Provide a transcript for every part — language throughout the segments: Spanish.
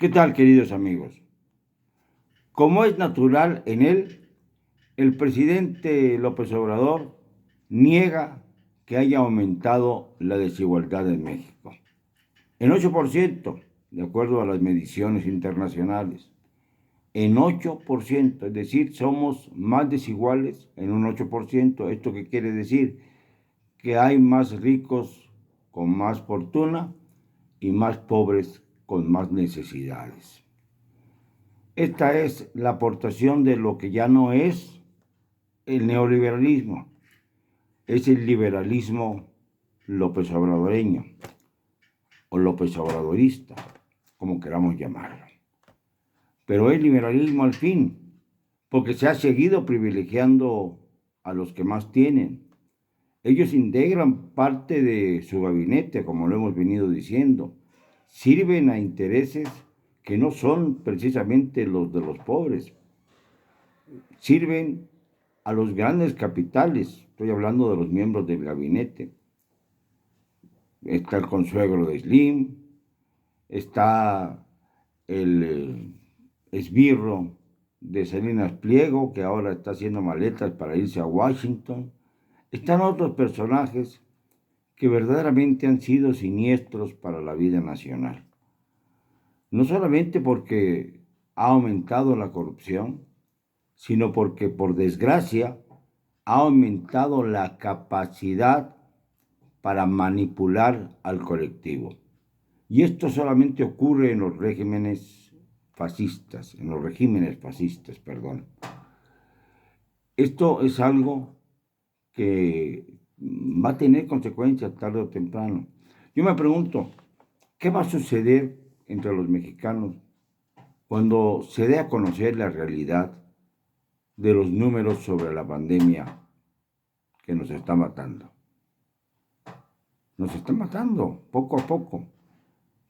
¿Qué tal, queridos amigos? Como es natural en él, el presidente López Obrador niega que haya aumentado la desigualdad en México. En 8%, de acuerdo a las mediciones internacionales. En 8%, es decir, somos más desiguales en un 8%. ¿Esto qué quiere decir? Que hay más ricos con más fortuna y más pobres con más necesidades. Esta es la aportación de lo que ya no es el neoliberalismo, es el liberalismo López Obradoreño o López Obradorista, como queramos llamarlo. Pero es liberalismo al fin, porque se ha seguido privilegiando a los que más tienen. Ellos integran parte de su gabinete, como lo hemos venido diciendo, sirven a intereses que no son precisamente los de los pobres, sirven a los grandes capitales. Estoy hablando de los miembros del gabinete. Está el consuegro de Slim, está el esbirro de Salinas Pliego, que ahora está haciendo maletas para irse a Washington. Están otros personajes que verdaderamente han sido siniestros para la vida nacional. No solamente porque ha aumentado la corrupción, sino porque, por desgracia, ha aumentado la capacidad para manipular al colectivo. Y esto solamente ocurre en los regímenes fascistas, perdón. Esto es algo que va a tener consecuencias tarde o temprano. Yo me pregunto, ¿qué va a suceder entre los mexicanos cuando se dé a conocer la realidad de los números sobre la pandemia que nos está matando? Nos está matando poco a poco,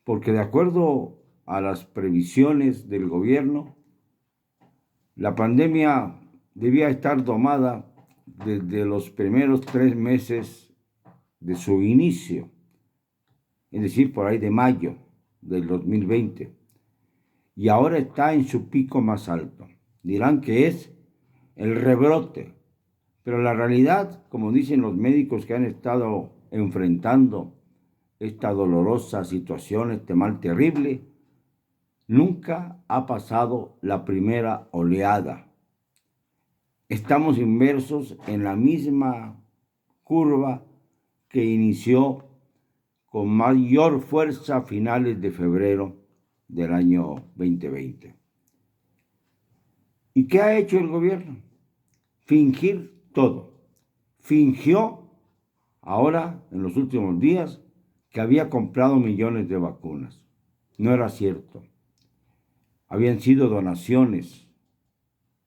porque de acuerdo a las previsiones del gobierno, la pandemia debía estar domada desde los primeros 3 meses de su inicio, es decir, por ahí de mayo del 2020, y ahora está en su pico más alto. Dirán que es el rebrote, pero la realidad, como dicen los médicos que han estado enfrentando esta dolorosa situación, este mal terrible, nunca ha pasado la primera oleada. Estamos inmersos en la misma curva que inició con mayor fuerza a finales de febrero del año 2020. ¿Y qué ha hecho el gobierno? Fingir todo. Fingió ahora, en los últimos días, que había comprado millones de vacunas. No era cierto. Habían sido donaciones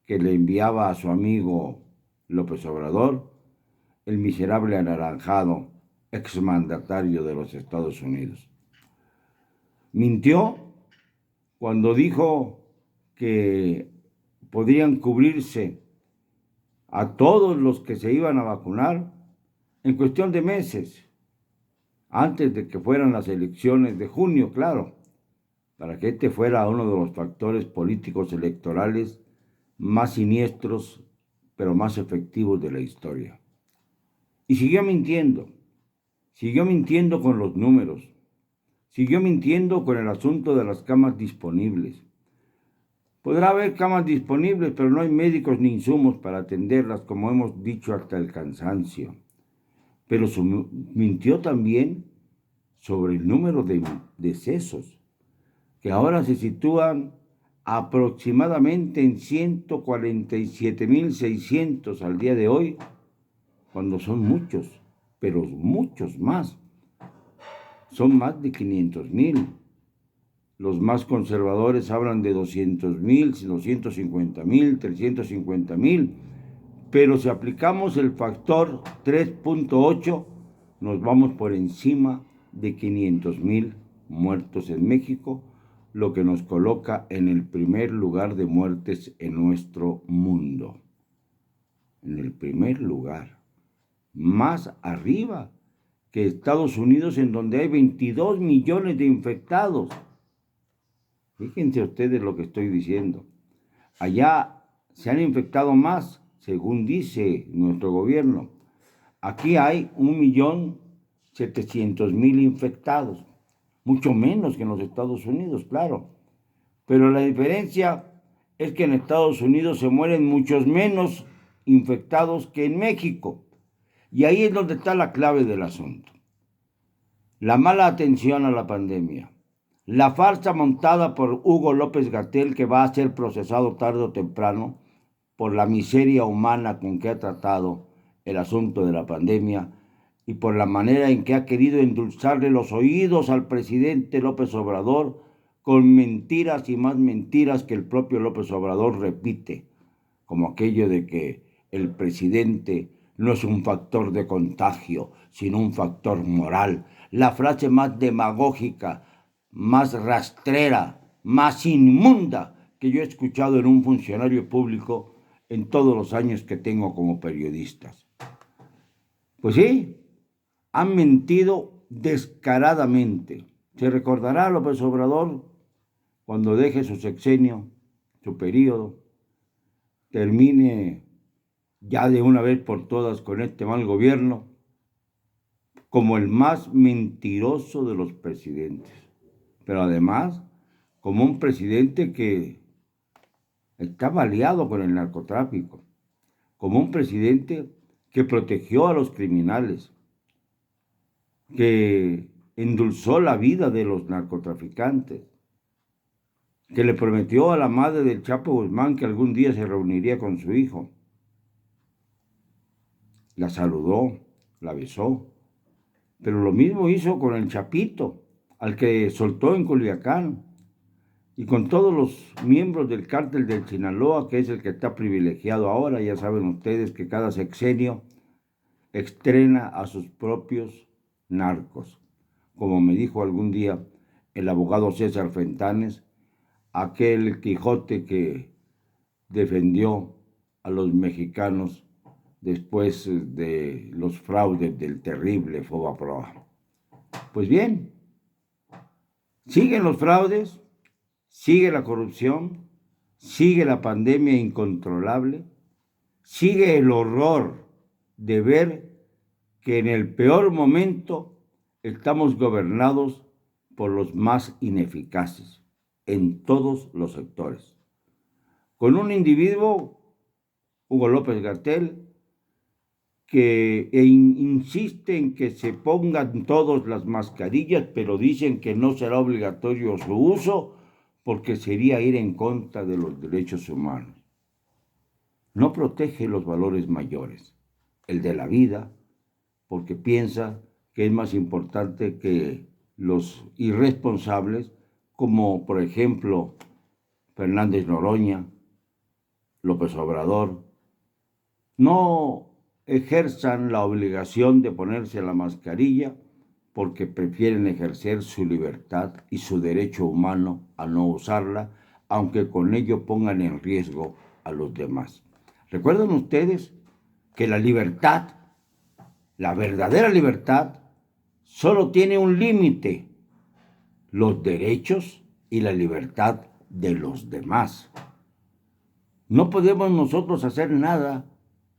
que le enviaba a su amigo López Obrador, el miserable anaranjado exmandatario de los Estados Unidos. Mintió cuando dijo que podrían cubrirse a todos los que se iban a vacunar en cuestión de meses, antes de que fueran las elecciones de junio, claro, para que este fuera uno de los factores políticos electorales más siniestros, pero más efectivos de la historia. Y siguió mintiendo con los números, siguió mintiendo con el asunto de las camas disponibles. Podrá haber camas disponibles, pero no hay médicos ni insumos para atenderlas, como hemos dicho hasta el cansancio. Pero mintió también sobre el número de decesos, que ahora se sitúan aproximadamente en 147.600 al día de hoy, cuando son muchos, pero muchos más. Son más de 500,000. Los más conservadores hablan de 200,000, 250,000, 350,000, pero si aplicamos el factor 3.8, nos vamos por encima de 500,000 muertos en México, lo que nos coloca en el primer lugar de muertes en nuestro mundo. En el primer lugar, más arriba que Estados Unidos, en donde hay 22 millones de infectados. Fíjense ustedes lo que estoy diciendo. Allá se han infectado más, según dice nuestro gobierno. Aquí hay 1.700.000 infectados, mucho menos que en los Estados Unidos, claro. Pero la diferencia es que en Estados Unidos se mueren muchos menos infectados que en México. Y ahí es donde está la clave del asunto. La mala atención a la pandemia. La farsa montada por Hugo López-Gatell, que va a ser procesado tarde o temprano por la miseria humana con que ha tratado el asunto de la pandemia y por la manera en que ha querido endulzarle los oídos al presidente López Obrador con mentiras y más mentiras que el propio López Obrador repite, como aquello de que el presidente no es un factor de contagio, sino un factor moral. La frase más demagógica, más rastrera, más inmunda que yo he escuchado en un funcionario público en todos los años que tengo como periodistas. Pues sí, han mentido descaradamente. Se recordará a López Obrador cuando deje su sexenio, su periodo, termine ya de una vez por todas con este mal gobierno, como el más mentiroso de los presidentes. Pero además, como un presidente que estaba aliado con el narcotráfico, como un presidente que protegió a los criminales, que endulzó la vida de los narcotraficantes, que le prometió a la madre del Chapo Guzmán que algún día se reuniría con su hijo. La saludó, la besó, pero lo mismo hizo con el Chapito, al que soltó en Culiacán, y con todos los miembros del cártel del Sinaloa, que es el que está privilegiado ahora. Ya saben ustedes que cada sexenio estrena a sus propios narcos. Como me dijo algún día el abogado César Fentanes, aquel Quijote que defendió a los mexicanos después de los fraudes del terrible Fobaproa. Pues bien, siguen los fraudes, sigue la corrupción, sigue la pandemia incontrolable, sigue el horror de ver que en el peor momento estamos gobernados por los más ineficaces en todos los sectores. Con un individuo, Hugo López-Gatell, que insiste en que se pongan todos las mascarillas, pero dicen que no será obligatorio su uso porque sería ir en contra de los derechos humanos. No protege los valores mayores, el de la vida, porque piensa que es más importante que los irresponsables, como por ejemplo Fernández Noroña, López Obrador, no ejerzan la obligación de ponerse la mascarilla porque prefieren ejercer su libertad y su derecho humano a no usarla, aunque con ello pongan en riesgo a los demás. ¿Recuerdan ustedes que la libertad, la verdadera libertad, solo tiene un límite: los derechos y la libertad de los demás? No podemos nosotros hacer nada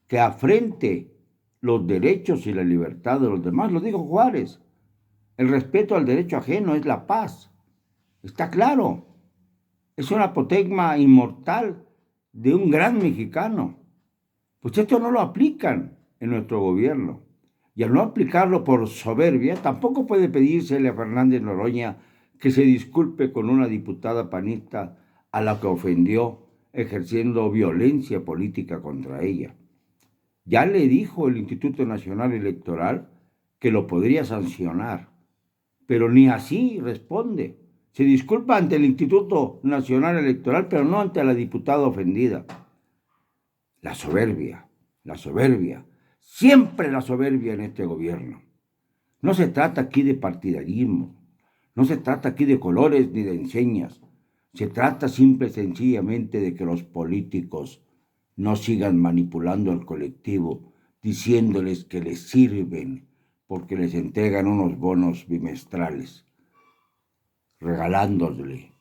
que afrente los derechos y la libertad de los demás. Lo dijo Juárez. El respeto al derecho ajeno es la paz. Está claro. Es un apotegma inmortal de un gran mexicano. Pues esto no lo aplican en nuestro gobierno. Y al no aplicarlo por soberbia, tampoco puede pedírsele a Fernández Noroña que se disculpe con una diputada panista a la que ofendió ejerciendo violencia política contra ella. Ya le dijo el Instituto Nacional Electoral que lo podría sancionar, pero ni así responde. Se disculpa ante el Instituto Nacional Electoral, pero no ante la diputada ofendida. La soberbia, siempre la soberbia en este gobierno. No se trata aquí de partidarismo, no se trata aquí de colores ni de enseñas. Se trata simple y sencillamente de que los políticos no sigan manipulando al colectivo, diciéndoles que les sirven porque les entregan unos bonos bimestrales, regalándole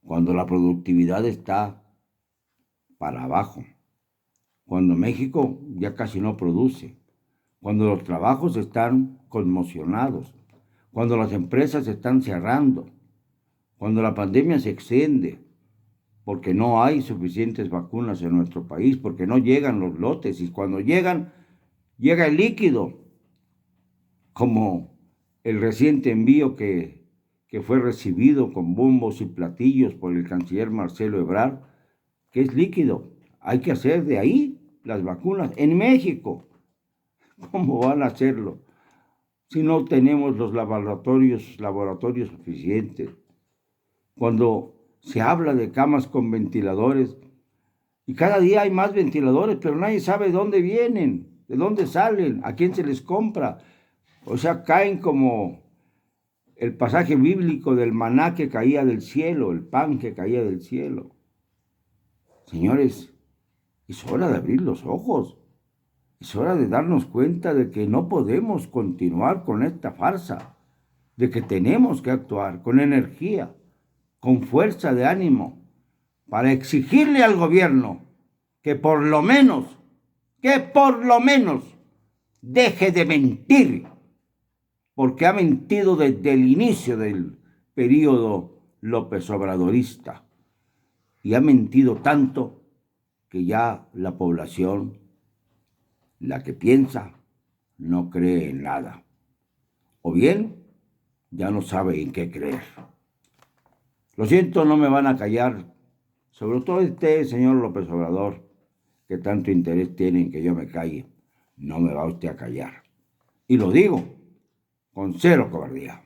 cuando la productividad está para abajo, cuando México ya casi no produce, cuando los trabajos están conmocionados, cuando las empresas están cerrando, cuando la pandemia se extiende, porque no hay suficientes vacunas en nuestro país, porque no llegan los lotes, y cuando llegan, llega el líquido, como el reciente envío que fue recibido con bombos y platillos por el canciller Marcelo Ebrard, que es líquido. Hay que hacer de ahí las vacunas en México. ¿Cómo van a hacerlo si no tenemos los laboratorios suficientes? Cuando se habla de camas con ventiladores, y cada día hay más ventiladores, pero nadie sabe de dónde vienen, de dónde salen, a quién se les compra. O sea, caen como el pasaje bíblico del maná que caía del cielo, el pan que caía del cielo. Señores, es hora de abrir los ojos. Es hora de darnos cuenta de que no podemos continuar con esta farsa, de que tenemos que actuar con energía, con fuerza de ánimo, para exigirle al gobierno que por lo menos, deje de mentir, porque ha mentido desde el inicio del período López Obradorista, y ha mentido tanto que ya la población, la que piensa, no cree en nada, o bien ya no sabe en qué creer. Lo siento, no me van a callar, sobre todo este señor López Obrador, que tanto interés tiene en que yo me calle. No me va usted a callar. Y lo digo con cero cobardía.